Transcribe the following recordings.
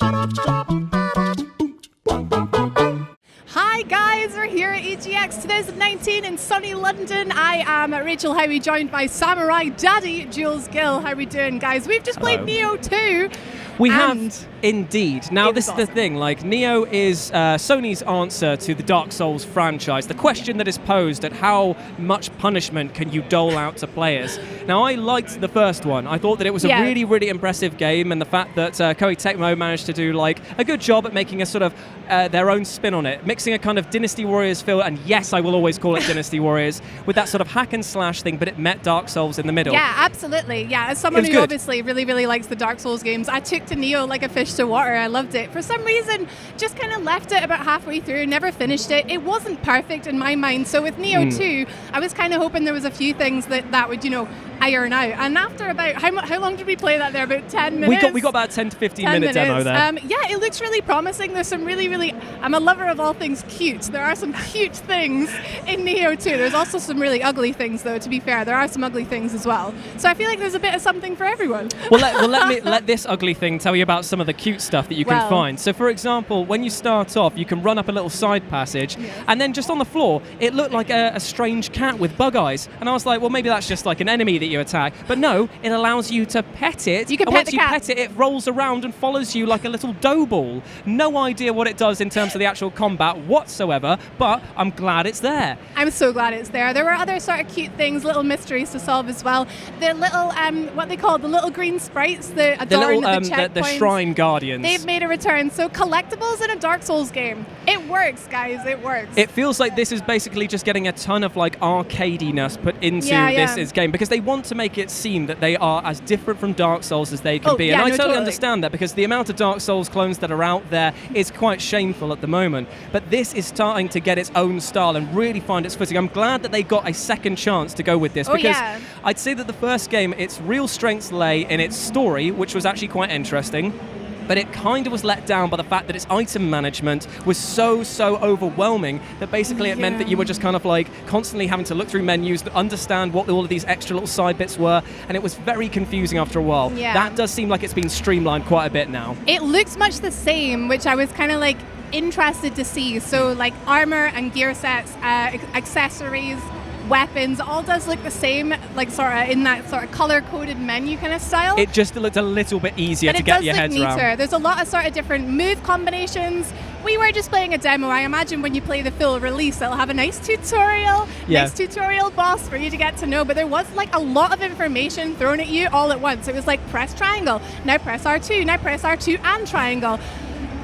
Hi guys, we're here at EGX 2019 in sunny London. I am Rachel Howie, joined by Samurai Daddy Jules Gill. How are we doing, guys? We've just played Nioh 2. We have indeed. Now, this is the thing. Like, Nioh is Sony's answer to the Dark Souls franchise. The question that is posed at how much punishment can you dole out to players. Now, I liked the first one. I thought that it was a really, really impressive game, and the fact that Koei Tecmo managed to do like a good job at making a sort of their own spin on it, mixing a kind of Dynasty Warriors feel, and yes, I will always call it Dynasty Warriors, with that sort of hack and slash thing, but it met Dark Souls in the middle. Yeah, absolutely. Yeah, as someone who obviously really, really likes the Dark Souls games, I took to Nioh like a fish to water. I loved it. For some reason, just kind of left it about halfway through, never finished it. It wasn't perfect in my mind. So with Nioh 2, I was kind of hoping there was a few things that would, iron out. And after about, how long did we play that there? About 10 minutes? We got about a 10 to 15 minute demo there. Yeah, it looks really promising. There's some really, really, I'm a lover of all things cute. There are some cute things in Nioh 2. There's also some really ugly things, though, to be fair. There are some ugly things as well. So I feel like there's a bit of something for everyone. Well, let this ugly thing tell you about some of the cute stuff that you can find. So, for example, when you start off, you can run up a little side passage, and then just on the floor, it looked like a strange cat with bug eyes. And I was like, well, maybe that's just like an enemy that you attack. But no, it allows you to pet it. You can and pet once you pet it, it rolls around and follows you like a little dough ball. No idea what it does in terms of the actual combat whatsoever, but I'm glad it's there. I'm so glad it's there. There were other sort of cute things, little mysteries to solve as well. The little, what they call the little green sprites, the shrine guardians. They've made a return. So collectibles in a Dark Souls game. It works, guys. It works. It feels like this is basically just getting a ton of like arcadiness put into this game, because they want to make it seem that they are as different from Dark Souls as they can be. And I totally understand that, because the amount of Dark Souls clones that are out there is quite shameful at the moment. But this is starting to get its own style and really find its footing. I'm glad that they got a second chance to go with this, because I'd say that the first game, its real strengths lay in its story, which was actually quite interesting. But it kind of was let down by the fact that its item management was so overwhelming that basically it meant that you were just kind of like constantly having to look through menus to understand what all of these extra little side bits were, and it was very confusing after a while. That does seem like it's been streamlined quite a bit now. It looks much the same, which I was kind of like interested to see. So like armor and gear sets, accessories, weapons, all does look the same, like sort of in that sort of color-coded menu kind of style. It just looked a little bit easier to get your heads around. There's a lot of sort of different move combinations. We were just playing a demo. I imagine when you play the full release, it'll have a nice tutorial, nice tutorial boss for you to get to know. But there was like a lot of information thrown at you all at once. It was like, press triangle, now press R2, now press R2 and triangle.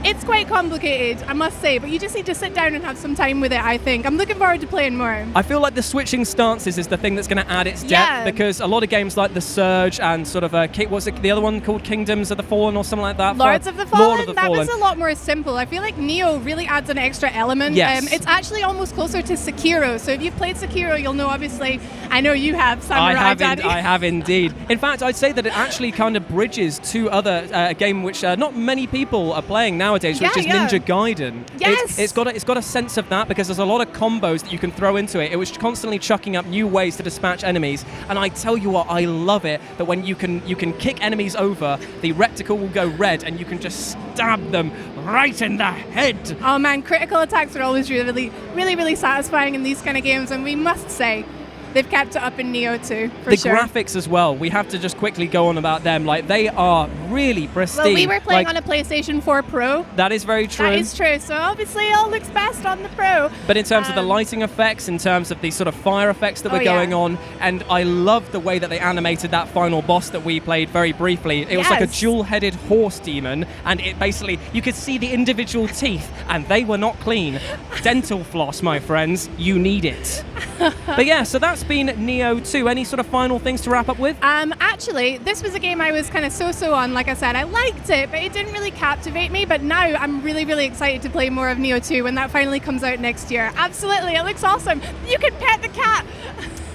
It's quite complicated, I must say, but you just need to sit down and have some time with it, I think. I'm looking forward to playing more. I feel like the switching stances is the thing that's going to add its depth, because a lot of games like The Surge and sort of, what's the other one called, Kingdoms of the Fallen or something like that? Lords of the Fallen? That was a lot more simple. I feel like Nioh really adds an extra element. It's actually almost closer to Sekiro. So if you've played Sekiro, you'll know, obviously, I know you have, Samurai Daddy. I have indeed. In fact, I'd say that it actually kind of bridges to a game which not many people are playing nowadays, which is Ninja Gaiden. Yes. It's got a sense of that, because there's a lot of combos that you can throw into it. It was constantly chucking up new ways to dispatch enemies, and I tell you what, I love it that when you can kick enemies over, the reticle will go red and you can just stab them right in the head. Oh man, critical attacks are always really, really, really satisfying in these kind of games, and we must say they've kept it up in Nioh 2, for sure. The graphics as well, we have to just quickly go on about them. Like, they are really pristine. Well, we were playing on a PlayStation 4 Pro. That is very true. That is true, so obviously it all looks best on the Pro. But in terms of the lighting effects, in terms of the sort of fire effects that were going on, and I love the way that they animated that final boss that we played very briefly. It was like a dual-headed horse demon, and it basically, you could see the individual teeth, and they were not clean. Dental floss, my friends, you need it. But yeah, so that's been Nioh 2. Any sort of final things to wrap up with? Actually, this was a game I was kind of so on. Like I said, I liked it, but it didn't really captivate me. But now I'm really, really excited to play more of Nioh 2 when that finally comes out next year. Absolutely, it looks awesome. You can pet the cat.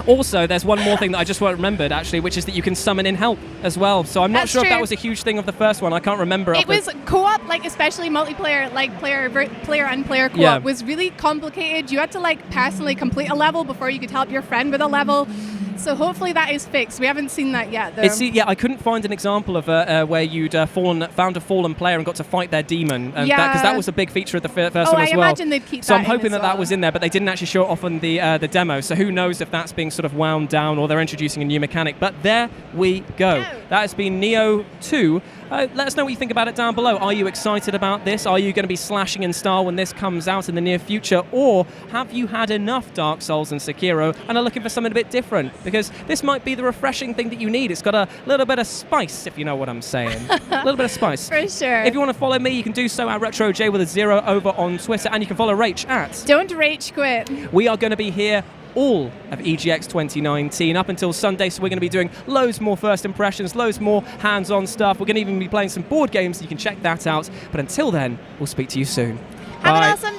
Also, there's one more thing that I just remembered, actually, which is that you can summon in help as well. So I'm not sure if that was a huge thing of the first one. I can't remember. It was co-op, like especially multiplayer, like player and player co-op was really complicated. You had to like personally complete a level before you could help your friend with a level. So hopefully that is fixed. We haven't seen that yet, though. I couldn't find an example of where you'd found a fallen player and got to fight their demon. Because that was a big feature of the first one as well. I imagine they'd keep that. So I'm hoping that was in there, but they didn't actually show it off on the demo. So who knows if that's being sort of wound down or they're introducing a new mechanic. But there we go. That has been Nioh 2. Let us know what you think about it down below. Are you excited about this? Are you going to be slashing in style when this comes out in the near future? Or have you had enough Dark Souls and Sekiro and are looking for something a bit different? Because this might be the refreshing thing that you need. It's got a little bit of spice, if you know what I'm saying. A little bit of spice. For sure. If you want to follow me, you can do so at RetroJ with a 0 over on Twitter. And you can follow Rach at Don't Rach Quit. We are going to be here all of EGX 2019 up until Sunday, so we're going to be doing loads more first impressions, loads more hands-on stuff. We're going to even be playing some board games, so you can check that out. But until then, we'll speak to you soon. Have an awesome